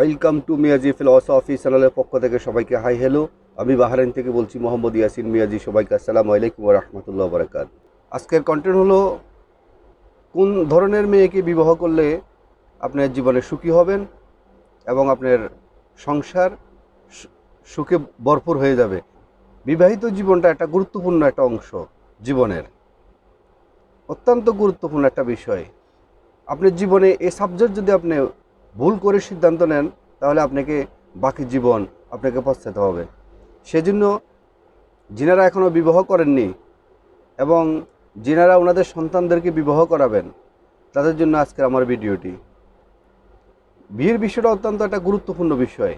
Welcome to Miyaji philosophy চ্যানেলের পক্ষ থেকে সবাইকে হাই হ্যালো। আমি বাহরাইন থেকে বলছি মোহাম্মদ ইয়াসিন মিয়াজি। সবাইকে আসসালামু আলাইকুম ওয়া রাহমাতুল্লাহি ওয়া বারাকাতুহু। আজকের কন্টেন্ট হলো কোন ধরনের মেয়েকে বিবাহ করলে আপনার জীবনে সুখী হবেন এবং আপনার সংসার সুখে ভরপুর হয়ে যাবে। বিবাহিত জীবনটা একটা গুরুত্বপূর্ণ একটা অংশ জীবনের, অত্যন্ত গুরুত্বপূর্ণ একটা বিষয়। আপনার জীবনে এই সাবজেক্ট যদি আপনি ভুল করে সিদ্ধান্ত নেন তাহলে আপনাকে বাকি জীবন আপনাকে পস্তাতে হবে। সেজন্য যিনারা এখনও বিবাহ করেননি এবং যিনারা ওনাদের সন্তানদেরকে বিবাহ করাবেন তাদের জন্য আজকের আমার ভিডিওটি। বিয়ের বিষয়টা অত্যন্ত একটা গুরুত্বপূর্ণ বিষয়।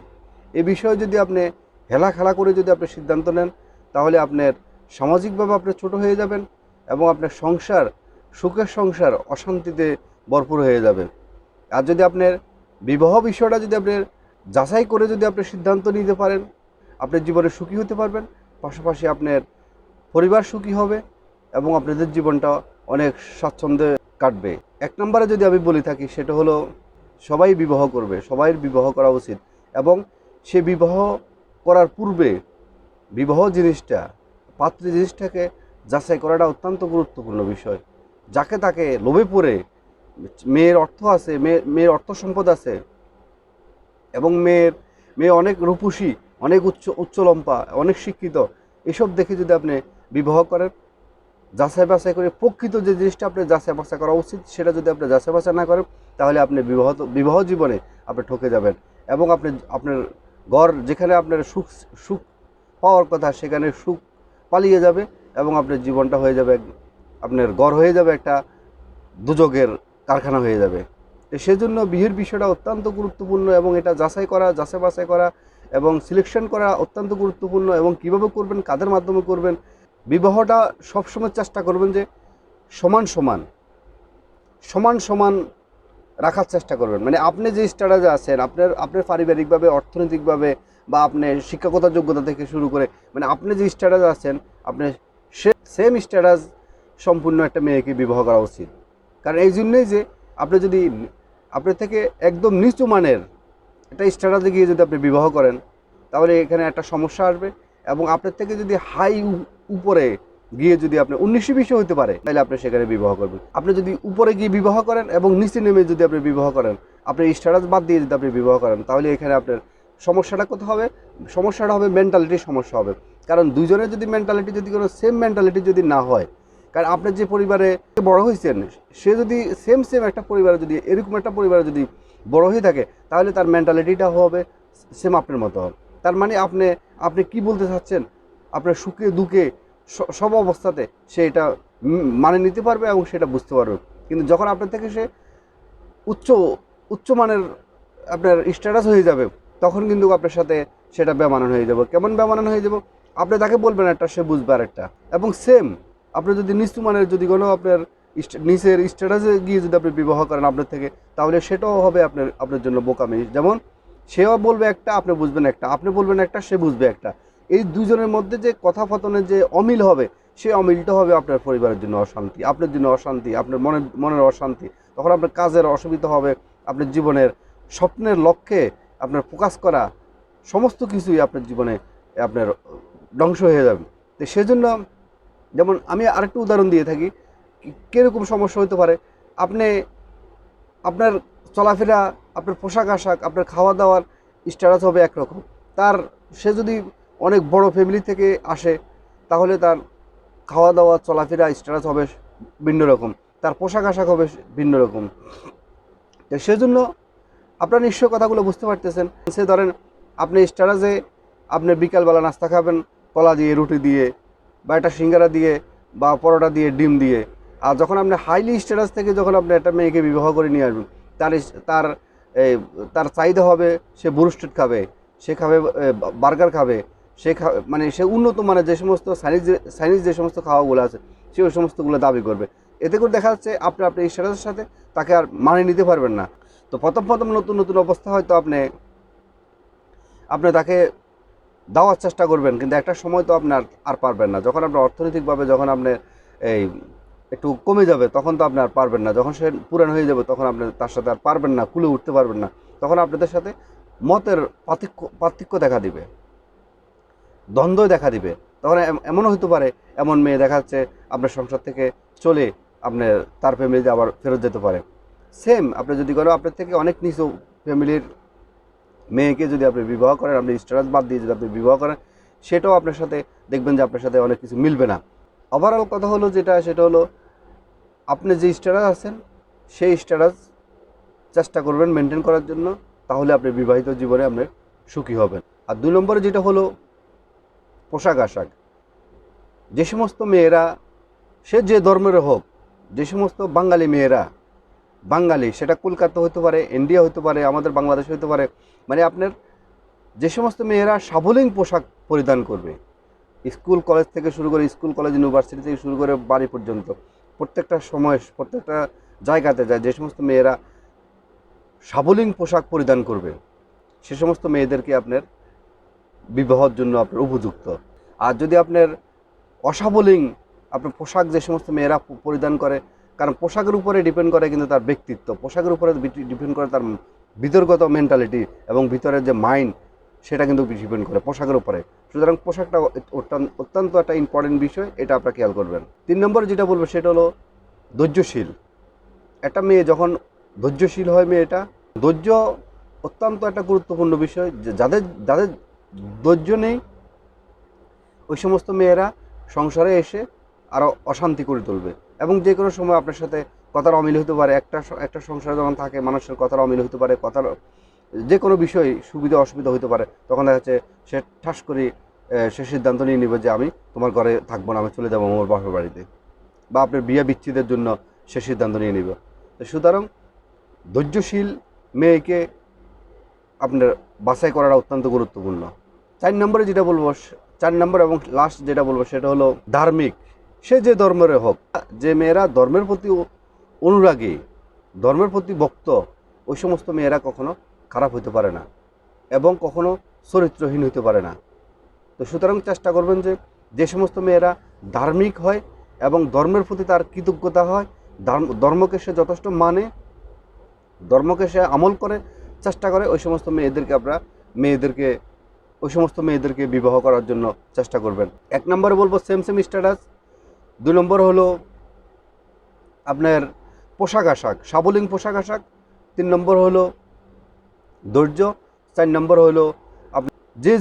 এই বিষয়ে যদি আপনি হেলা খেলা করে যদি আপনি সিদ্ধান্ত নেন তাহলে আপনার সামাজিকভাবে আপনি ছোট হয়ে যাবেন এবং আপনার সংসার, সুখের সংসার অশান্তিতে ভরপুর হয়ে যাবে। আর যদি আপনার বিবাহ বিষয়টা যদি আপনার যাচাই করে যদি আপনি সিদ্ধান্ত নিতে পারেন, আপনার জীবনে সুখী হতে পারবেন, পাশাপাশি আপনার পরিবার সুখী হবে এবং আপনাদের জীবনটা অনেক স্বাচ্ছন্দ্যে কাটবে। এক নম্বরে যদি আমি বলে থাকি সেটা হলো সবাই বিবাহ করবে, সবাই বিবাহ করা উচিত এবং সে বিবাহ করার পূর্বে বিবাহ জিনিসটা, পাত্রী জিনিসটাকে যাচাই করাটা অত্যন্ত গুরুত্বপূর্ণ বিষয়। যাকে তাকে লোভে পড়ে মেয়ের অর্থ আছে, মেয়ের অর্থ সম্পদ আছে এবং মেয়ে অনেক রূপসী, অনেক উচ্চলম্পা, অনেক শিক্ষিত, এসব দেখে যদি আপনি বিবাহ করেন, যাচাই বাছাই করে প্রকৃত যে জিনিসটা আপনি যাচাই বাছাই করা উচিত সেটা যদি আপনি যাচাই বাছাই না করেন তাহলে আপনি বিবাহ জীবনে আপনি ঠকে যাবেন এবং আপনার ঘর যেখানে আপনার সুখ সুখ পাওয়ার কথা সেখানে সুখ পালিয়ে যাবে এবং আপনার জীবনটা হয়ে যাবে, আপনার ঘর হয়ে যাবে একটা দুযোগের কারখানা হয়ে যাবে। তো সেজন্য বিয়ের বিষয়টা অত্যন্ত গুরুত্বপূর্ণ এবং এটা যাচাই বাছাই করা এবং সিলেকশন করা অত্যন্ত গুরুত্বপূর্ণ এবং কীভাবে করবেন, কাদের মাধ্যমে করবেন। বিবাহটা সবসময় চেষ্টা করবেন যে সমান সমান সমান সমান রাখার চেষ্টা করবেন। মানে আপনি যে স্ট্যাটাসে আছেন, আপনার পারিবারিকভাবে, অর্থনৈতিকভাবে বা আপনার শিক্ষাগত যোগ্যতা থেকে শুরু করে, মানে আপনি যে স্ট্যাটাসে আছেন আপনি সেম স্ট্যাটাস সম্পূর্ণ একটা মেয়েকে বিবাহ করা উচিত। কারণ এই জন্যই যে আপনি যদি আপনার থেকে একদম নিচু মানের একটা স্ট্যাটাসে গিয়ে যদি আপনি বিবাহ করেন তাহলে এখানে একটা সমস্যা আসবে এবং আপনার থেকে যদি হাই উপরে গিয়ে যদি আপনি 19-20 হতে পারে তাহলে আপনি সেখানে বিবাহ করবেন। আপনি যদি উপরে গিয়ে বিবাহ করেন এবং নিচে নেমে যদি আপনি বিবাহ করেন, আপনি স্ট্যাটাস বাদ দিয়ে যদি আপনি বিবাহ করেন তাহলে এখানে আপনার সমস্যাটা কোথাও হবে, সমস্যাটা হবে মেন্টালিটির সমস্যা হবে। কারণ দুজনের যদি মেন্টালিটি যদি কোনো সেম মেন্টালিটি যদি না হয়, কারণ আপনি যে পরিবারে বড় হয়েছেন সে যদি সেম একটা পরিবারে যদি এরকম একটা পরিবারে যদি বড় হয়ে থাকে তাহলে তার মেন্টালিটিটা হবে সেম আপনার মতো হবে। তার মানে আপনি কি বলতে চাচ্ছেন, আপনার সুখে দুঃখে সব অবস্থাতে সে এটা মানে নিতে পারবে এবং সেটা বুঝতে পারবে। কিন্তু যখন আপনার থেকে সে উচ্চমানের আপনার স্ট্যাটাস হয়ে যাবে তখন কিন্তু আপনার সাথে সেটা বেমানান হয়ে যাবে। কেমন বেমানান হয়ে যাব, আপনি তাকে বলবেন একটা, সে বুঝবে আরেকটা। এবং সেম আপনি যদি নিচু মানের যদি কোনো আপনার নিচের স্ট্যাটাসে গিয়ে যদি আপনি বিবাহ করেন আপনার থেকে তাহলে সেটাও হবে আপনার জন্য বোকামি। যেমন সেও বলবে একটা, আপনি বুঝবেন একটা, আপনি বলবেন একটা, সে বুঝবে একটা। এই দুজনের মধ্যে যে কথাপতনের যে অমিল হবে সেই অমিলটা হবে আপনার পরিবারের জন্য অশান্তি, আপনার জন্য অশান্তি, আপনার মনের অশান্তি। তখন আপনার কাজের অসুবিধা হবে, আপনার জীবনের স্বপ্নের লক্ষ্যে আপনার ফোকাস করা সমস্ত কিছুই আপনার জীবনে আপনার ধ্বংস হয়ে যাবে। তো সেজন্য যেমন আমি আরেকটু উদাহরণ দিয়ে থাকি, কীরকম সমস্যা হতে পারে। আপনার চলাফেরা, আপনার পোশাক আশাক, আপনার খাওয়া দাওয়ার স্ট্যাটাস হবে একরকম। সে যদি অনেক বড় ফ্যামিলি থেকে আসে তাহলে তার খাওয়া দাওয়া চলাফেরা স্ট্যাটাস হবে ভিন্ন রকম, তার পোশাক আশাক হবে ভিন্ন রকম। তো সেজন্য আপনারা নিশ্চয় কথাগুলো বুঝতে পারতেছেন। সে ধরেন আপনি স্ট্যাটাসে আপনি বিকালবেলা নাস্তা খাবেন কলা দিয়ে, রুটি দিয়ে বা একটা সিঙ্গারা দিয়ে বা পরোটা দিয়ে, ডিম দিয়ে। আর যখন আপনি হাইলি স্ট্যাটাস থেকে যখন আপনি একটা মেয়েকে বিবাহ করে নিয়ে আসবেন তার তার চাহিদা হবে সে ব্রুস্টেড খাবে, সে খাবে বার্গার খাবে, মানে সে উন্নত মানের যে সমস্ত চাইনিজ যে সমস্ত খাওয়াগুলো আছে সে ওই সমস্তগুলো দাবি করবে। এতে করে দেখা যাচ্ছে আপনার স্ট্যাটাসের সাথে তাকে আর মানিয়ে নিতে পারবেন না। তো প্রথম নতুন অবস্থা হয়তো আপনি তাকে দেওয়ার চেষ্টা করবেন, কিন্তু একটা সময় তো আপনার আর পারবেন না। যখন আপনার অর্থনৈতিকভাবে যখন আপনি এই একটু কমে যাবে তখন তো আপনি আর পারবেন না। যখন সে পুরান হয়ে যাবে তখন আপনি তার সাথে আর পারবেন না, কুলে উঠতে পারবেন না। তখন আপনাদের সাথে মতের পার্থক্য দেখা দিবে, দ্বন্দ্ব দেখা দিবে। তখন এমনও হতে পারে, এমন মেয়ে দেখা যাচ্ছে আপনার সংসার থেকে চলে আপনার তার ফ্যামিলিতে আবার ফেরত যেতে পারে। সেম আপনি যদি করেন আপনার থেকে অনেক নিচু ফ্যামিলির মেয়েকে যদি আপনি বিবাহ করেন, আপনি স্ট্যাটাস বাদ দিয়ে যদি আপনি বিবাহ করেন, সেটাও আপনার সাথে দেখবেন যে আপনার সাথে অনেক কিছু মিলবে না। ওভারঅল কথা হলো সেটা হলো আপনি যে স্ট্যাটাস আছেন সেই স্ট্যাটাস চেষ্টা করবেন মেনটেন করার জন্য, তাহলে আপনি বিবাহিত জীবনে আপনি সুখী হবেন। আর 2 নম্বরে যেটা হলো পোশাক আশাক। যে সমস্ত মেয়েরা, সে যে ধর্মের হোক, যে সমস্ত বাঙালি মেয়েরা, বাঙালি সেটা কলকাতা হতে পারে, ইন্ডিয়া হতে পারে, আমাদের বাংলাদেশ হতে পারে, মানে আপনার যে সমস্ত মেয়েরা সাবলীল পোশাক পরিধান করবে, স্কুল কলেজ থেকে শুরু করে, স্কুল কলেজ ইউনিভার্সিটি থেকে শুরু করে বাড়ি পর্যন্ত প্রত্যেকটা সময় প্রত্যেকটা জায়গাতে যায়, যে সমস্ত মেয়েরা সাবলীল পোশাক পরিধান করবে, সে সমস্ত মেয়েদেরকে আপনার বিবাহের জন্য আপনার উপযুক্ত। আর যদি আপনার অসাবলীল আপনার পোশাক যে সমস্ত মেয়েরা পরিধান করে, কারণ পোশাকের উপরে ডিপেন্ড করে কিন্তু তার ব্যক্তিত্ব, পোশাকের উপরে ডিপেন্ড করে তার ভিতরগত মেন্টালিটি এবং ভিতরের যে মাইন্ড, সেটা কিন্তু ডিপেন্ড করে পোশাকের উপরে। সুতরাং পোশাকটা অত্যন্ত একটা ইম্পর্টেন্ট বিষয়, এটা আপনারা খেয়াল করবেন। 3 নম্বরে যেটা বলবো সেটা হলো ধৈর্যশীল। একটা মেয়ে যখন ধৈর্যশীল হয়, মেয়েটা ধৈর্য অত্যন্ত একটা গুরুত্বপূর্ণ বিষয়। যাদের যাদের ধৈর্য নেই, ওই সমস্ত মেয়েরা সংসারে এসে আরও অশান্তি করে তুলবে এবং যে কোনো সময় আপনার সাথে কথার অমিল হতে পারে। একটা সংসারে যখন থাকে, মানুষের কথার অমিল হতে পারে, কথার যে কোনো বিষয় সুবিধা অসুবিধা হতে পারে। তখন দেখা যাচ্ছে সে ঠাস করে সে সিদ্ধান্ত নিয়ে নেবে যে আমি তোমার ঘরে থাকবো না, আমি চলে যাবো আমার বাপের বাড়িতে, বা আপনার বিয়ে বিচ্ছেদের জন্য সে সিদ্ধান্ত নিয়ে নেবে। তো সুতরাং ধৈর্যশীল মেয়েকে আপনার বাছাই করাটা অত্যন্ত গুরুত্বপূর্ণ। 4 নম্বরে যেটা বলবো, 4 নম্বর এবং লাস্ট যেটা বলবো সেটা হলো ধার্মিক। সে যে ধর্মের হোক, যে মেয়েরা ধর্মের প্রতি অনুরাগী, ধর্মের প্রতি ভক্ত, ওই সমস্ত মেয়েরা কখনো খারাপ হতে পারে না এবং কখনো চরিত্রহীন হতে পারে না। তো সুতরাং চেষ্টা করবেন যে যে সমস্ত মেয়েরা ধার্মিক হয় এবং ধর্মের প্রতি তার কৃতজ্ঞতা হয়, ধর্মকে সে যথেষ্ট মানে, ধর্মকে সে আমল করে, চেষ্টা করে, ওই সমস্ত মেয়েদেরকে বিবাহ করার জন্য চেষ্টা করবেন। 1 নম্বরে বলবো সেম স্ট্যাটাস। 2 নম্বর হলো আপনার পোশাক আশাক, সাবলীল পোশাক আশাক। 3 নম্বর হলো ধৈর্য। 4 নম্বর হলো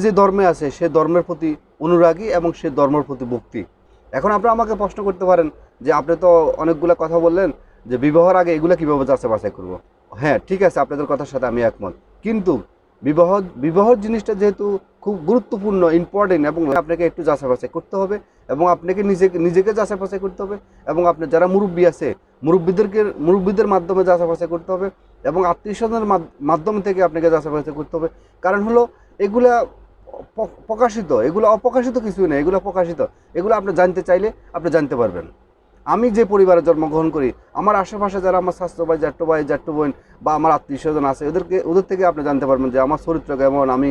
যে ধর্মে আছে সে ধর্মের প্রতি অনুরাগী এবং সে ধর্মের প্রতি ভক্তি। এখন আপনারা আমাকে প্রশ্ন করতে পারেন যে আপনি তো অনেকগুলো কথা বললেন যে বিবাহের আগে এগুলো কীভাবে যাচাই বাছাই করবো। হ্যাঁ, ঠিক আছে, আপনাদের কথার সাথে আমি একমত, কিন্তু বিবাহ জিনিসটা যেহেতু খুব গুরুত্বপূর্ণ, ইম্পর্টেন্ট, এবং আপনাকে একটু যাচাই বাছাই করতে হবে এবং আপনাকে নিজেকে যাচাই বাছাই করতে হবে এবং আপনার যারা মুরব্বী আছে মুরব্বীদের মাধ্যমে যাচাই বাছাই করতে হবে এবং আত্মীয়স্বজনের মাধ্যম থেকে আপনাকে যাচাই বাছাই করতে হবে। কারণ হলো এগুলা প্রকাশিত, এগুলো অপ্রকাশিত কিছুই নেই, এগুলো প্রকাশিত। এগুলো আপনি জানতে চাইলে আপনি জানতে পারবেন। আমি যে পরিবারে জন্মগ্রহণ করি, আমার আশেপাশে যারা আমার স্বাস্থ্য ভাই, জ্যাঠু বোন বা আমার আত্মীয় স্বজন আছে, ওদের থেকে আপনি জানতে পারবেন যে আমার চরিত্র কেমন, আমি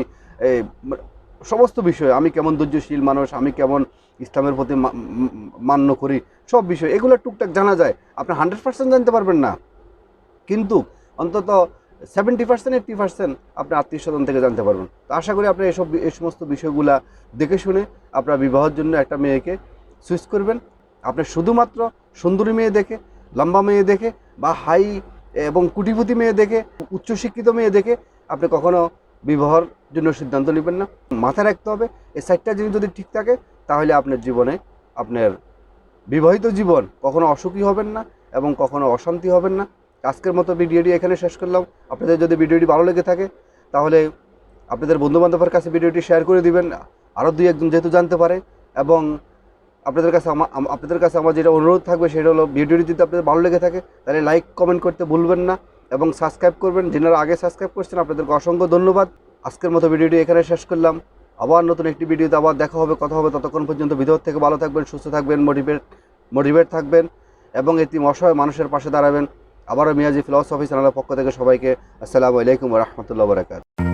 সমস্ত বিষয়, আমি কেমন ধৈর্যশীল মানুষ, আমি কেমন ইসলামের প্রতি মান্য করি, সব বিষয় এগুলো টুকটাক জানা যায়। আপনি 100% জানতে পারবেন না, কিন্তু অন্তত 70% 80% আপনি আত্মীয় স্বজন থেকে জানতে পারবেন। তো আশা করি আপনি এই সমস্ত বিষয়গুলা দেখে শুনে আপনার বিবাহের জন্য একটা মেয়েকে চুজ করবেন। আপনি শুধুমাত্র সুন্দরী মেয়ে দেখে, লম্বা মেয়ে দেখে বা হাই এবং কোটিপতি মেয়ে দেখে, উচ্চশিক্ষিত মেয়ে দেখে আপনি কখনো বিবাহের জন্য সিদ্ধান্ত নেবেন না। মাথায় রাখতে হবে এই 4টা জিনিস যদি ঠিক থাকে, তাহলে আপনার জীবনে আপনার বিবাহিত জীবন কখনো অসুখী হবেন না এবং কখনো অশান্তি হবেন না। আজকের মতো ভিডিওটি এখানে শেষ করলাম। আপনাদের যদি ভিডিওটি ভালো লেগে থাকে, তাহলে আপনাদের বন্ধুবান্ধবের কাছে ভিডিওটি শেয়ার করে দিবেন, আরও 2-1 জন যেহেতু জানতে পারে। এবং আপনাদের কাছে আমার যেটা অনুরোধ থাকবে সেটা হলো, ভিডিওটি যদি আপনাদের ভালো লেগে থাকে তাহলে লাইক কমেন্ট করতে ভুলবেন না এবং সাবস্ক্রাইব করবেন। যারা আগে সাবস্ক্রাইব করছেন তাদেরকে অসংখ্য ধন্যবাদ। আজকের মতো ভিডিওটি এখানে শেষ করলাম। আবার নতুন একটি ভিডিওতে আবার দেখা হবে, কথা হবে। ততক্ষণ পর্যন্ত ভিতর থেকে ভালো থাকবেন, সুস্থ থাকবেন, মোটিভেট থাকবেন এবং এতিম অসহায় মানুষের পাশে দাঁড়াবেন। আবারও মিয়াজি ফিলসফি চ্যানেলের পক্ষ থেকে সবাইকে আসসালামু আলাইকুম ওয়া রাহমাতুল্লাহি ওয়া বারাকাতুহু।